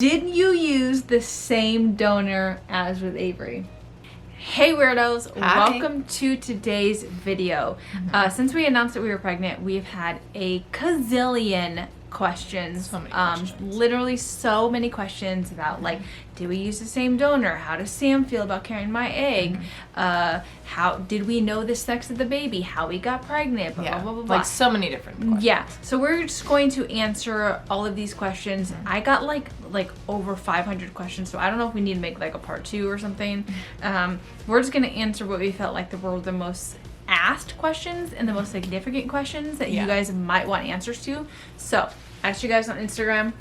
Did you use the same donor as with Avery? Hey weirdos, Hi. Welcome to today's video. Since we announced that we were pregnant, we've had a gazillion questions. So many questions. Literally so many questions about like, did we use the same donor? How does Sam feel about carrying my egg? How did we know the sex of the baby? How we got pregnant? Blah, blah, blah, blah, blah. Like so many different questions. Yeah, so we're just going to answer all of these questions. I got like over 500 questions, so I don't know if we need to make like a part 2 or something. We're just gonna answer what we felt like were the most asked questions and the most significant questions that you guys might want answers to. So I asked you guys on Instagram,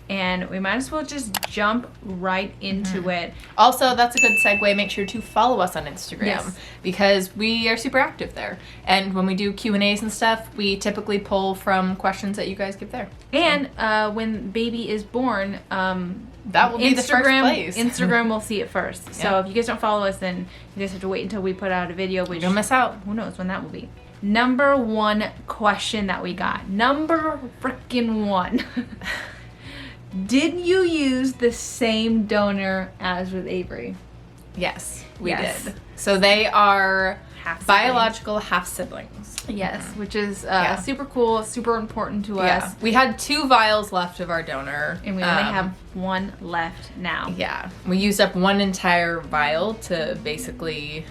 and we might as well just jump right into it. Also, that's a good segue. Make sure to follow us on Instagram, Yes. because we are super active there. And when we do Q&As and stuff, we typically pull from questions that you guys give there. And when baby is born, That will be the first place. Instagram will see it first. So Yeah. if you guys don't follow us, then you guys have to wait until we put out a video, which You'll miss out. who knows when that will be. Number 1 question that we got. Number frickin' 1. Did you use the same donor as with Avery? Yes, we Yes. did. So they are Half biological half siblings. Yes, which is Yeah. super cool, super important to us. We had 2 vials left of our donor. And we only have 1 left now. Yeah, we used up 1 entire vial to basically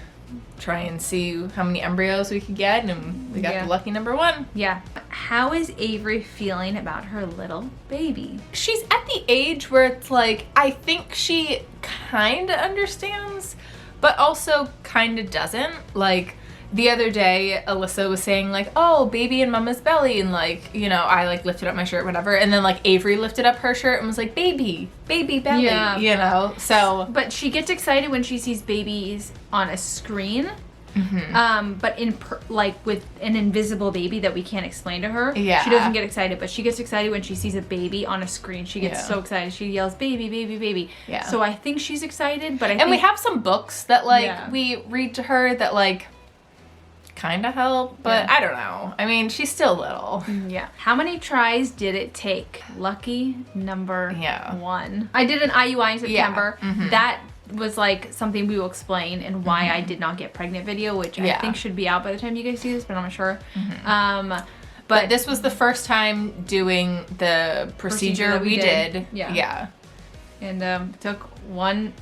try and see how many embryos we could get, and we got Yeah. the lucky number 1. Yeah. How is Avery feeling about her little baby? She's at the age where it's like, I think she kind of understands, but also kind of doesn't. Like, the other day, Alyssa was saying like, oh, baby in mama's belly, and like, you know, I like lifted up my shirt, whatever, and then like Avery lifted up her shirt and was like, baby belly, Yeah. you know, so. But she gets excited when she sees babies on a screen. But like with an invisible baby that we can't explain to her, Yeah. she doesn't get excited. But she gets excited when she sees a baby on a screen. She gets Yeah. so excited. She yells, "Baby, baby, baby!" Yeah. So I think she's excited. But And we have some books that like Yeah. we read to her that like kind of help, but Yeah. I don't know. I mean, she's still little. Yeah. How many tries did it take? Lucky number Yeah. 1. I did an IUI in September. Mhm. That was like something we will explain and why I did not get pregnant video, which I Yeah. think should be out by the time you guys see this, but I'm not sure. But this was the first time doing the procedure that we we did. did. Yeah. Yeah. And took one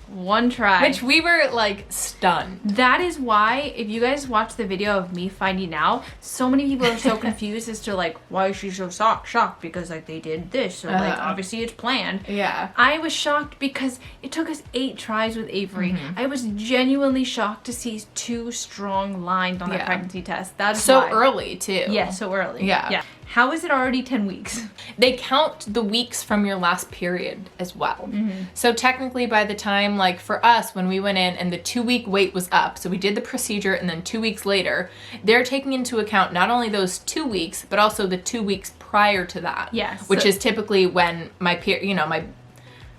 try. Which we were like stunned. That is why, if you guys watch the video of me finding out, so many people are so confused as to like, why is she so shocked? Because like they did this, or like obviously it's planned. Yeah. I was shocked because it took us 8 tries with Avery. I was genuinely shocked to see 2 strong lines on the Yeah. pregnancy test. That's So why. early too. Yeah, so early. Yeah. How is it already 10 weeks? They count the weeks from your last period as well. So technically by the time, like for us, when we went in and the 2-week wait was up, so we did the procedure and then 2 weeks later, they're taking into account not only those 2 weeks, but also the 2 weeks prior to that. Yes. Which is typically when my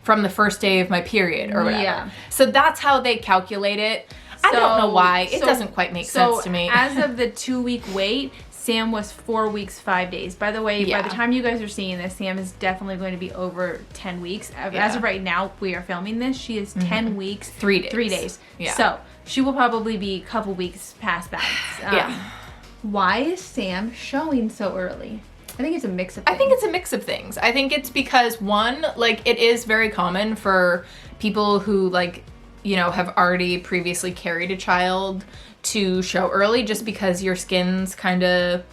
from the first day of my period or whatever. Yeah. So that's how they calculate it. I don't know why. It doesn't quite make sense to me. As of the 2-week wait, Sam was 4 weeks, 5 days. By the way, by Yeah. the time you guys are seeing this, Sam is definitely going to be over 10 weeks. As Yeah. of right now, we are filming this. She is 10 weeks, 3 days. 3 days. Yeah. So she will probably be a couple weeks past that. Yeah. Why is Sam showing so early? I think it's a mix of I things. think it's a mix of things. I think it's because, one, like, it is very common for people who, like, you know, have already previously carried a child to show early, just because your skin's kind of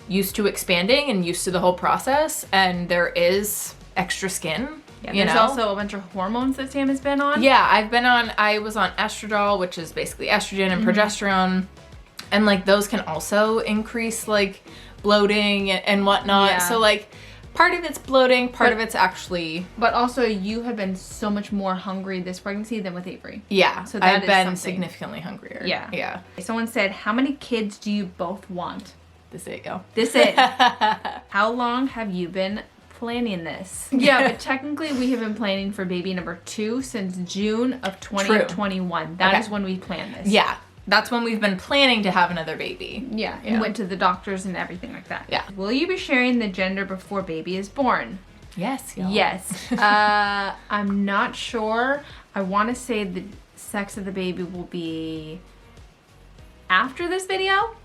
used to expanding and used to the whole process, and there is extra skin. Yeah, you there's know? also a bunch of hormones that Sam has been on. Yeah, I was on estradiol, which is basically estrogen and progesterone, and like those can also increase like bloating and whatnot. Yeah. So like part of it's bloating, part of it's actually, But also, you have been so much more hungry this pregnancy than with Avery. yeah, So that I've is been something. significantly hungrier. Yeah. Yeah. Someone said, how many kids do you both want? This it go. This it. How long have you been planning this? Yeah, but technically we have been planning for baby number 2 since June of 2021. That Okay. is when we planned this. Yeah. That's when we've been planning to have another baby. Yeah, Yeah. and went to the doctors and everything like that. Yeah. Will you be sharing the gender before baby is born? Yes, y'all. Yes. I'm not sure. I want to say the sex of the baby will be after this video,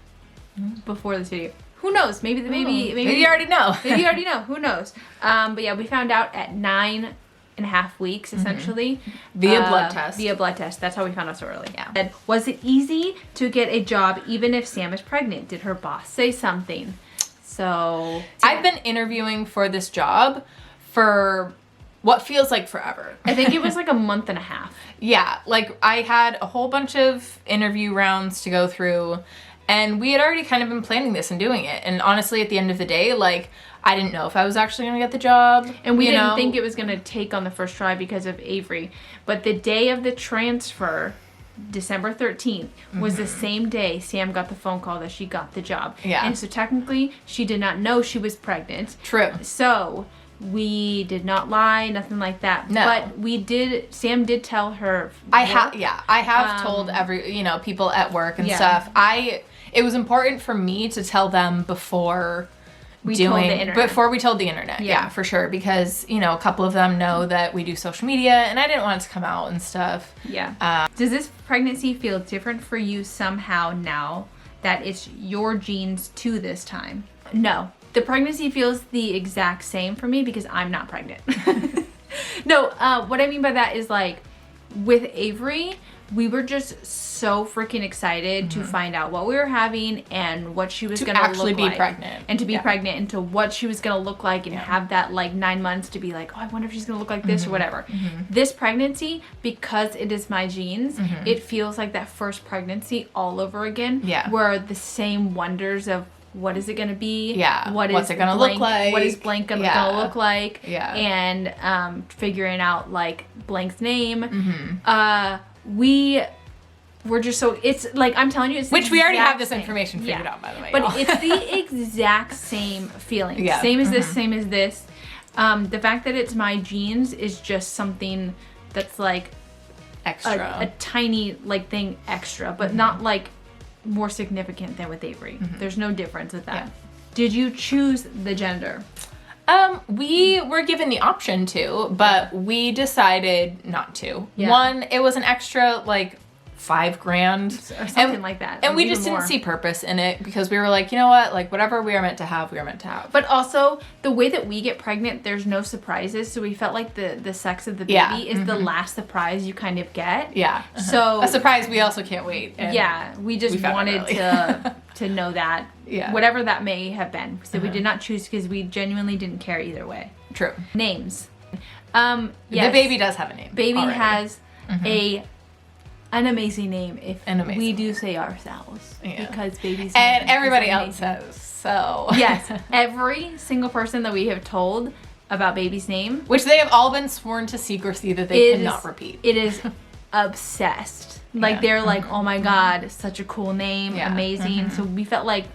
before this video. Who knows? Maybe the baby. Maybe you already know. Maybe you already know. Who knows? But yeah, we found out at 9.5 weeks, essentially. Via blood test. Via blood test. That's how we found out so early. Yeah. And was it easy to get a job even if Sam is pregnant? Did her boss say something? So I've been interviewing for this job for what feels like forever. I think it was like a month and a half. Yeah, like I had a whole bunch of interview rounds to go through, and we had already kind of been planning this and doing it. And honestly, at the end of the day, like, I didn't know if I was actually going to get the job. And we didn't think it was going to take on the first try because of Avery. But the day of the transfer, December 13th, was the same day Sam got the phone call that she got the job. Yeah. And so technically, she did not know she was pregnant. True. So we did not lie, nothing like that. No. But Sam did tell her. I have told people at work and stuff. It was important for me to tell them before we told the internet. Yeah, for sure. Because, a couple of them know that we do social media, and I didn't want it to come out and stuff. Yeah. Does this pregnancy feel different for you somehow now that it's your genes to this time? No. The pregnancy feels the exact same for me because I'm not pregnant. No, what I mean by that is, like, with Avery, we were just so freaking excited to find out what we were having and what she was going to look like. To actually be pregnant. And to be pregnant and to what she was going to look like and have that, like, 9 months to be like, oh, I wonder if she's going to look like this or whatever. This pregnancy, because it is my genes, it feels like that first pregnancy all over again. Yeah. Where the same wonders of what is it going to be? Yeah. What's it going to look like? What is blank going to look like? Yeah. And figuring out, like, blank's name. We were just so, it's like, I'm telling you, it's which we already have this same. information figured out, by the way. But y'all. it's the exact same feeling. Yeah. Same as this, same as this. The fact that it's my genes is just something that's like extra. A tiny, like, thing extra, but not like more significant than with Avery. There's no difference with that. Yeah. Did you choose the gender? We were given the option to, but we decided not to. Yeah. One, it was an extra, like, $5,000 Or something like that. And we Even just more. didn't see purpose in it because we were like, you know what? Like, whatever we are meant to have, we are meant to have. But also, the way that we get pregnant, there's no surprises. So we felt like the sex of the baby is the last surprise you kind of get. Yeah. So a surprise we also can't wait. And we just wanted to know that. Yeah. Whatever that may have been. So we did not choose because we genuinely didn't care either way. True. Names. Yes. The baby does have a name. Baby already has an amazing name if amazing we do say ourselves. Yeah. Because baby's and name everybody is else amazing. says so. Yes. Every single person that we have told about baby's name, which they have all been sworn to secrecy that they cannot repeat. It is obsessed. Like they're like, oh my god, such a cool name, amazing. So we felt like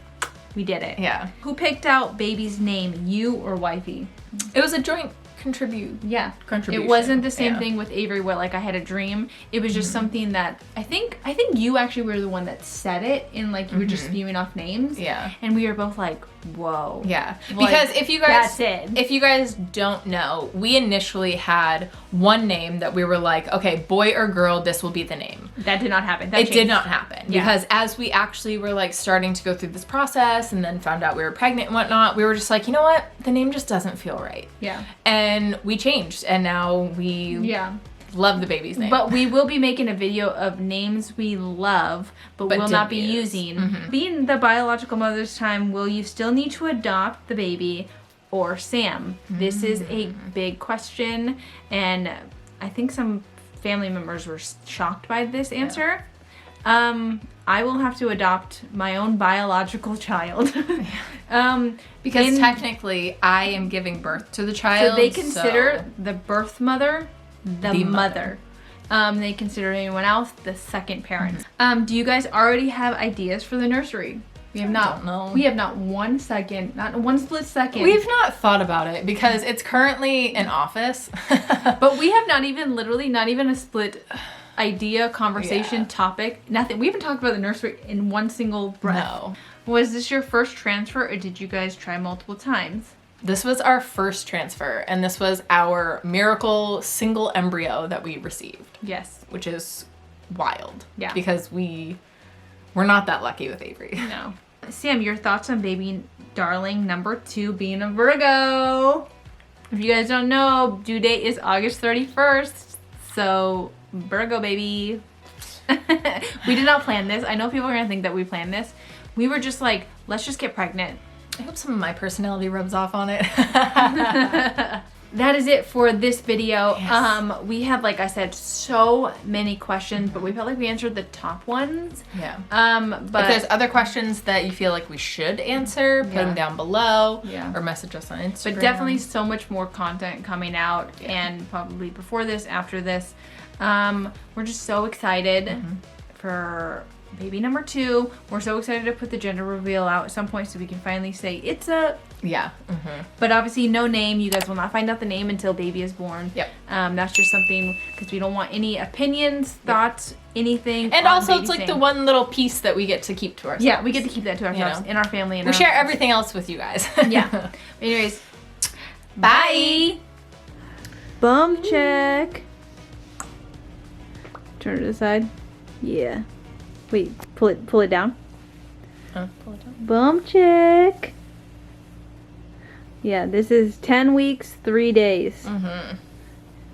we did it. Yeah. Who picked out baby's name, you or wifey? It was a joint contribution. It wasn't the same thing with Avery where, like, I had a dream. It was just something that I think you actually were the one that said it, and, like, you were just spewing off names. Yeah. And we were both like, whoa. Yeah. Like, because if you guys that's it. If you guys don't know, we initially had one name that we were like, okay, boy or girl, this will be the name. That did not happen. It did not happen. Because as we actually were, like, starting to go through this process and then found out we were pregnant and whatnot, we were just like, you know what? The name just doesn't feel right. Yeah. And we changed, and now we love the baby's name. But we will be making a video of names we love, but will not be using. Being the biological mother's time, will you still need to adopt the baby or Sam? This is a big question, and I think some family members were shocked by this answer. I will have to adopt my own biological child. Because technically I am giving birth to the child. So they consider the birth mother the mother. They consider anyone else the second parent. Do you guys already have ideas for the nursery? We have not. Don't know. We have not 1 second, not one split second. We've not thought about it because it's currently in office. But we have not even a split idea, conversation, topic, nothing. We haven't talked about the nursery in one single breath. No. Was this your first transfer, or did you guys try multiple times? This was our first transfer, and this was our miracle single embryo that we received. Yes. Which is wild. Yeah. Because we're not that lucky with Avery. No. Sam, your thoughts on baby darling number 2 being a Virgo? If you guys don't know, due date is August 31st. So, Virgo baby. We did not plan this. I know people are going to think that we planned this. We were just like, let's just get pregnant. I hope some of my personality rubs off on it. That is it for this video. Yes. We had, like I said, so many questions, but we felt like we answered the top ones. Yeah. But if there's other questions that you feel like we should answer, put them down below. Yeah. Or message us on Instagram. But definitely so much more content coming out, and probably before this, after this. We're just so excited for baby number 2. We're so excited to put the gender reveal out at some point so we can finally say it's a... Yeah. But obviously no name. You guys will not find out the name until baby is born. Yep. That's just something because we don't want any opinions, thoughts, anything. And on also baby it's like thing. the one little piece that we get to keep to ourselves. Yeah, we get to keep that to ourselves in our family. And we our share friends. everything else with you guys. Yeah. Anyways, Bye. bum check. Turn it aside. Yeah. Wait, pull it down. Pull it down. Bum check. Yeah, this is 10 weeks, 3 days.